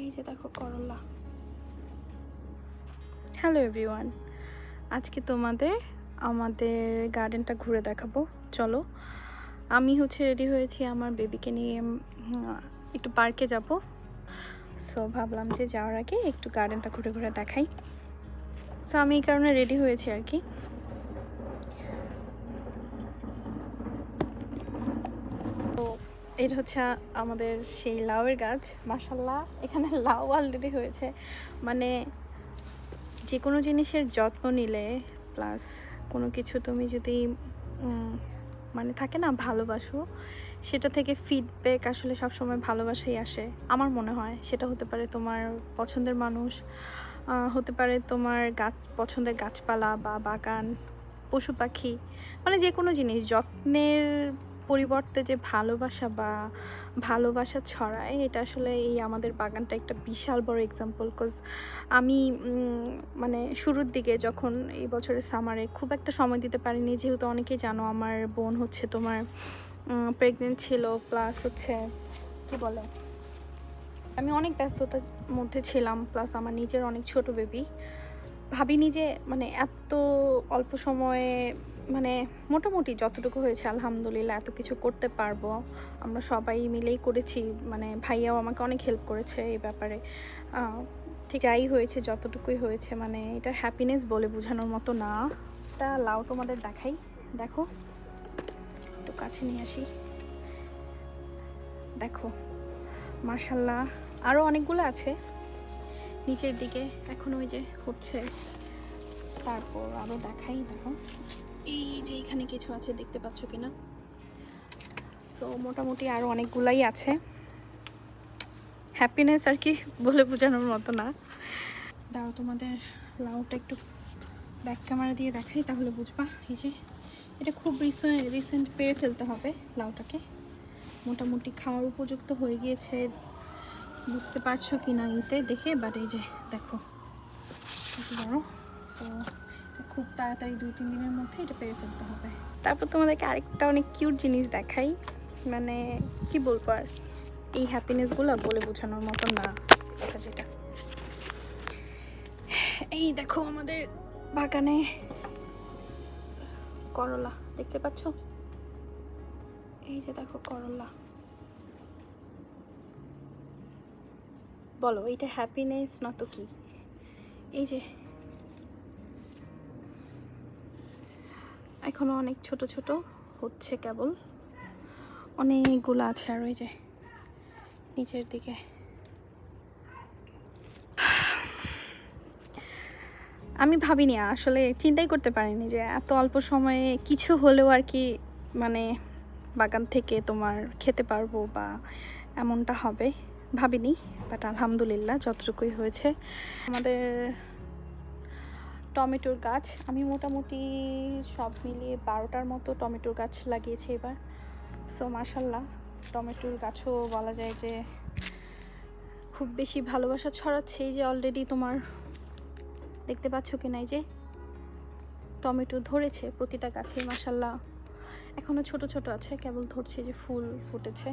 এই যে দেখো করলা। হ্যালো এভরিওয়ান, আজকে তোমাদের আমাদের গার্ডেনটা ঘুরে দেখাবো। চলো, আমি রেডি হয়েছি আমার বেবিকে নিয়ে একটু পার্কে যাব। সো ভাবলাম যে যাওয়ার আগে একটু গার্ডেনটা ঘুরে ঘুরে দেখাই। সো আমি এই কারণে রেডি হয়েছি আর কি। তো এটা হচ্ছে আমাদের সেই লাউয়ের গাছ। মাশাল্লাহ, এখানে লাউ অলরেডি হয়েছে। মানে যে কোনো জিনিসের যত্ন নিলে প্লাস কোনো কিছু তুমি যদি মানে থাকে না ভালোবাসো, সেটা থেকে ফিডব্যাক আসলে সবসময় ভালোবাসাই আসে আমার মনে হয়। সেটা হতে পারে তোমার পছন্দের মানুষ, হতে পারে তোমার পছন্দের গাছপালা বা বাগান, পশু পাখি, মানে যে কোনো জিনিস যত্নের পরিবর্তে যে ভালোবাসা ছড়ায়, এটা আসলে এই আমাদের বাগানটা একটা বিশাল বড় এক্সাম্পল। কজ আমি মানে শুরুর দিকে যখন এই বছরের সামারে খুব একটা সময় দিতে পারিনি, যেহেতু অনেকেই জানো আমার বোন তোমার প্রেগনেন্ট ছিল, প্লাস কি বলে আমি অনেক ব্যস্ততার মধ্যে ছিলাম, প্লাস আমার নিজের অনেক ছোট বেবি। ভাবিনি যে মানে এত অল্প সময়ে মানে মোটামুটি যতটুকু হয়েছে আলহামদুলিল্লাহ এত কিছু করতে পারবো। আমরা সবাই মিলেই করেছি, মানে ভাইয়াও আমাকে অনেক হেল্প করেছে এই ব্যাপারে। ঠিক যাই হয়েছে যতটুকুই হয়েছে, মানে এটার হ্যাপিনেস বলে বোঝানোর মতো না। এটা লাউ তোমাদের দেখাই, দেখো একটু কাছে নিয়ে আসি, দেখো মাশাল্লাহ আরও অনেকগুলো আছে নিচের দিকে, এখন ওই যে হচ্ছে। তারপর আরও দেখাই, দেখো এই যে এখানে কিছু আছে, দেখতে পাচ্ছ কিনা। সো মোটামুটি আরও অনেকগুলাই আছে। হ্যাপিনেস আর কি বলে বোঝানোর মতো না। দাঁড়াও তোমাদের লাউটা একটু ব্যাক ক্যামেরা দিয়ে দেখাই, তাহলে বুঝবা। এই যে এটা খুব রিসেন্ট পেরে ফেলতে হবে লাউটাকে, মোটামুটি খাওয়ার উপযুক্ত হয়ে গিয়েছে, বুঝতে পারছো কি না ইতে দেখে। বাট এই যে দেখো কত বড়। সো খুব তাড়াতাড়ি 2-3 দিনের মধ্যে এটা পেরে ফেলতে হবে। তারপর তোমাদেরকে আরেকটা অনেক কিউট জিনিস দেখাই, মানে কি বলবো আর, এই হ্যাপিনেসগুলো বলে বোঝানোর মতো না কথা যেটা। এই দেখো আমাদের বাগানে করলা, দেখতে পাচ্ছ? এই যে দেখো করলা, বলো এইটা হ্যাপিনেস না তো কি? এই যে এখনো অনেক ছোট ছোট হচ্ছে, কেবল অনেকগুলো আছে। আর ওই যে নিচের দিকে আমি ভাবিনি, আসলে চিন্তাই করতে পারিনি যে এত অল্প সময়ে কিছু হলেও আর কি মানে বাগান থেকে তোমার খেতে পারবো বা এমনটা হবে ভাবিনি। বাট আলহামদুলিল্লাহ যতটুকুই হয়েছে। আমাদের টমেটোর গাছ আমি মোটামুটি সব মিলিয়ে 12টার মতো টমেটোর গাছ লাগিয়েছি এবার। সো মাশাল্লাহ, টমেটোর গাছও বলা যায় যে খুব বেশি ভালোবাসা ছড়াচ্ছে। এই যে অলরেডি তোমার দেখতে পাচ্ছ কি না, এই যে টমেটো ধরেছে প্রতিটা গাছে মাশাল্লাহ। এখনো ছোট ছোট আছে, কেবল ধরছে, যে ফুল ফুটেছে।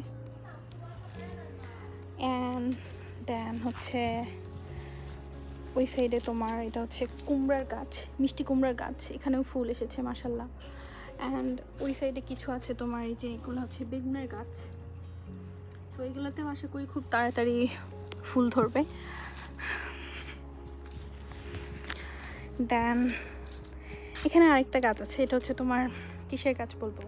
অ্যান্ড দেন ওই সাইডে তোমার এটা কুমড়ার গাছ, মিষ্টি কুমড়ার গাছ, এখানেও ফুল এসেছে মাশাল্লাহ। অ্যান্ড ওই সাইডে কিছু আছে তোমার, এই যে এগুলো বেগুনের গাছ। সো এগুলোতেও আশা করি খুব তাড়াতাড়ি ফুল ধরবে। দেন এখানে আরেকটা গাছ আছে, এটা তোমার কিসের গাছ বলবো,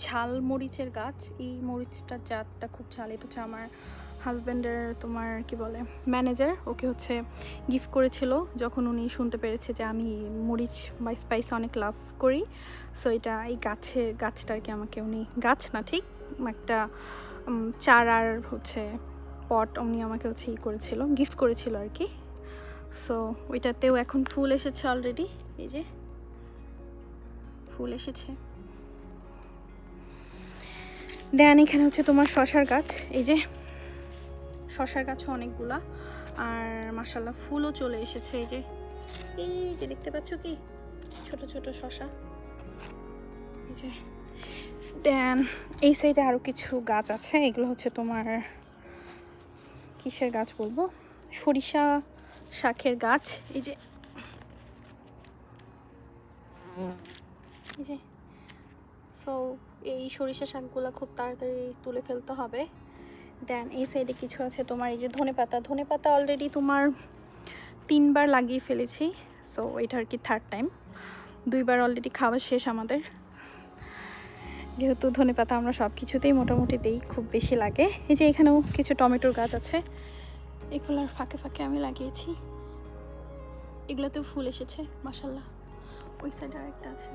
ঝাল মরিচের গাছ। এই মরিচটার জাতটা খুব ঝাল। এটা আমার হাজব্যান্ডের তোমার কি বলে ম্যানেজার, ওকে গিফট করেছিল যখন উনি শুনতে পেরেছে যে আমি মরিচ বা স্পাইস অনেক লাভ করি। সো এটা এই গাছটা আর কি আমাকে উনি, গাছ না ঠিক একটা চারার পট উনি আমাকে করেছিল, গিফট করেছিল আর কি। সো ওইটাতেও এখন ফুল এসেছে অলরেডি, এই যে ফুল এসেছে। দেন এখানে তোমার শশার গাছ, এই যে শশার গাছও অনেকগুলা, আর মাশাল্লাহ ফুলও চলে এসেছে। এই যে দেখতে পাচ্ছ কি ছোট ছোট শশা, এই যে। দেন এই সাইডে আরও কিছু গাছ আছে, এগুলো তোমার কিসের গাছ বলবো, সরিষা শাকের গাছ। এই যে সো এই সরিষা শাকগুলো খুব তাড়াতাড়ি তুলে ফেলতে হবে। দেন এই সাইডে কিছু আছে তোমার এই যে ধনেপাতা অলরেডি তোমার 3বার লাগিয়ে ফেলেছি। সো এটা আর কি 3rd টাইম, 2বার অলরেডি খাওয়া শেষ আমাদের, যেহেতু ধনেপাতা আমরা সব কিছুতেই মোটামুটি দিই, খুব বেশি লাগে। এই যে এখানেও কিছু টমেটোর গাছ আছে, এগুলোর ফাঁকে ফাঁকে আমি লাগিয়েছি, এগুলোতেও ফুল এসেছে মাশাল্লাহ। ওই সাইডে আরেকটা আছে।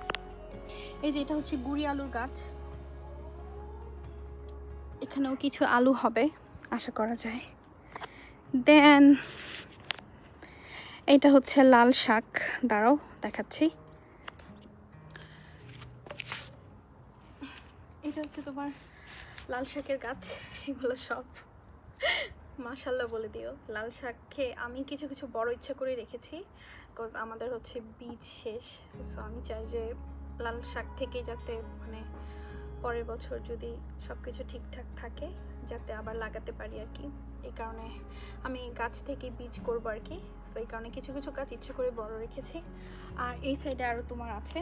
এই যে এটা হচ্ছে গুড়ি আলুর গাছ, এখানেও কিছু আলু হবে আশা করা যায়। দেন এটা হচ্ছে লাল শাক, দাঁড়াও দেখাচ্ছি। এটা হচ্ছে তোমার লাল শাকের গাছ, এগুলো সব মাশাল্লাহ বলে দিও। লাল শাক খেয়ে আমি কিছু কিছু বড় ইচ্ছা করে রেখেছি, বিকজ আমাদের হচ্ছে বীজ শেষ। সো আমি চাই যে লাল শাক থেকে যাতে মানে পরের বছর যদি সব কিছু ঠিকঠাক থাকে যাতে আবার লাগাতে পারি আর কি। এই কারণে আমি গাছ থেকে বীজ করবো আর কি। সো এই কারণে কিছু কিছু গাছ ইচ্ছে করে বড় রেখেছি। আর এই সাইডে আরও তোমার আছে,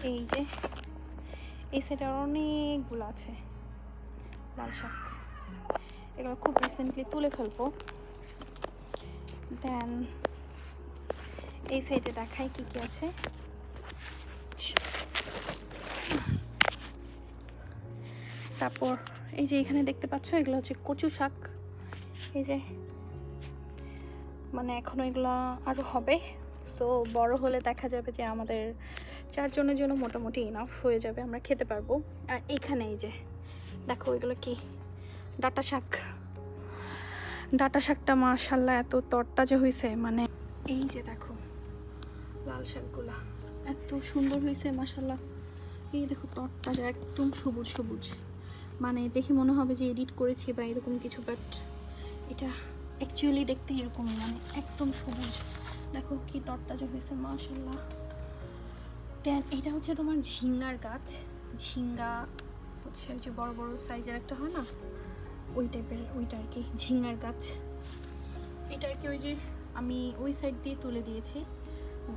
এই যে এই সাইডে আর অনেকগুলো আছে লাল শাক, এগুলো খুব রিসেন্টলি তুলে ফেলবো। দেন এই সাইডে দেখাই কি কি আছে। তারপর এই যে এখানে দেখতে পাচ্ছ এগুলো হচ্ছে কচু শাক। এই যে মানে এখনো এগুলো আরো হবে। সো বড় হলে দেখা যাবে যে আমাদের 4 জনের জন্য মোটামুটি ইনাফ হয়ে যাবে, আমরা খেতে পারবো। আর এখানে এই যে দেখো এগুলো কি ডাঁটা শাক, ডাঁটা শাকটা মাশাল্লাহ এত তরতাজা হয়েছে, মানে এই যে দেখো লাল শাকগুলা এত সুন্দর হয়েছে মাশাল্লাহ। এই দেখো তরতাজা একদম সবুজ সবুজ, মানে দেখে মনে হবে যে এডিট করেছি বা এরকম কিছু, বাট এটা অ্যাকচুয়ালি দেখতে এরকমই, মানে একদম সবুজ। দেখো কি তরতাজা হয়েছে মাশাল্লাহ। দেন এটা হচ্ছে তোমার ঝিঙ্গার গাছ, ঝিঙ্গা হচ্ছে ওই যে বড় বড় সাইজের একটা হয় না ওই টাইপের, ওইটা আর কি ঝিঙ্গার গাছ। এটা আর কি ওই যে আমি ওই সাইড দিয়ে তুলে দিয়েছি,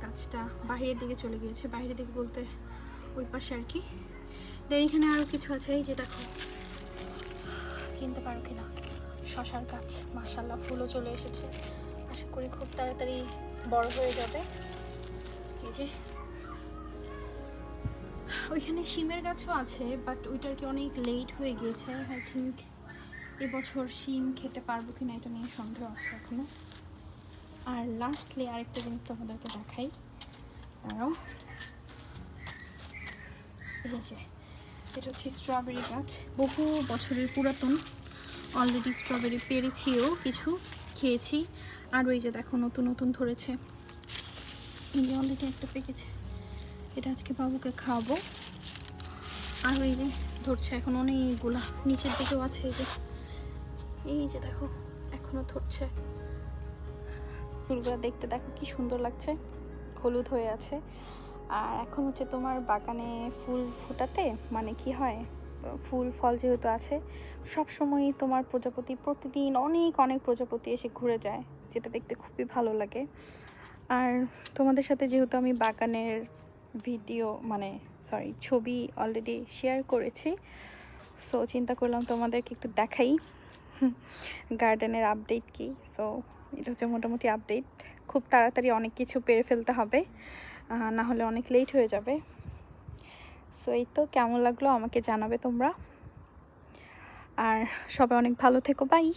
গাছটা বাইরের দিকে চলে গিয়েছে, বাইরের দিকে বলতে ওই পাশে আর কি। দেন এখানে আরও কিছু আছে, এই যে দেখো চিনতে পারো কিনা শশার গাছ, মাশাল্লাহ ফুলও চলে এসেছে, আশা করি খুব তাড়াতাড়ি বড় হয়ে যাবে। এই যে ওইখানে শিমের গাছও আছে, বাট ওইটার কি অনেক লেট হয়ে গিয়েছে। আই থিঙ্ক এবছর শিম খেতে পারবো কিনা এটা নিয়ে সন্দেহ আছে এখনো। আর লাস্টলি আরেকটা জিনিস তোমাদেরকে দেখাই, দাঁড়াও। এই যে এটা হচ্ছে স্ট্রবেরি গাছ, বহু বছরের পুরাতন, অলরেডি স্ট্রবেরি পেরেছিও, কিছু খেয়েছি। আর ওই যে দেখো নতুন নতুন ধরেছে, এই যে অলরেডি একটা পেকেছে, এটা আজকে বাবুকে খাওয়াবো। আর ওই যে ধরছে এখন অনেকগুলা, নিচের দিকেও আছে, এই যে দেখো এখনো ধরছে। ফুলগুলো দেখতে দেখো কি সুন্দর লাগছে, হলুদ হয়ে আছে। আর এখন হচ্ছে তোমার বাগানে ফুল ফোটাতে মানে কি হয়, ফুল ফল যেহেতু আছে সব সময় তোমার প্রজাপতি প্রতিদিন অনেক অনেক প্রজাপতি এসে ঘুরে যায়, যেটা দেখতে খুবই ভালো লাগে। আর তোমাদের সাথে যেহেতু আমি বাগানের ভিডিও মানে ছবি অলরেডি শেয়ার করেছি, সো চিন্তা করলাম তোমাদেরকে একটু দেখাই গার্ডেনের আপডেট কি। সো এটা হচ্ছে মোটামুটি আপডেট, খুব তাড়াতাড়ি অনেক কিছু পেরে ফেলতে হবে, না হলে অনেক লেট হয়ে যাবে। সো এই তো, কেমন লাগলো আমাকে জানাবে তোমরা, আর সবাই অনেক ভালো থেকো, বাই।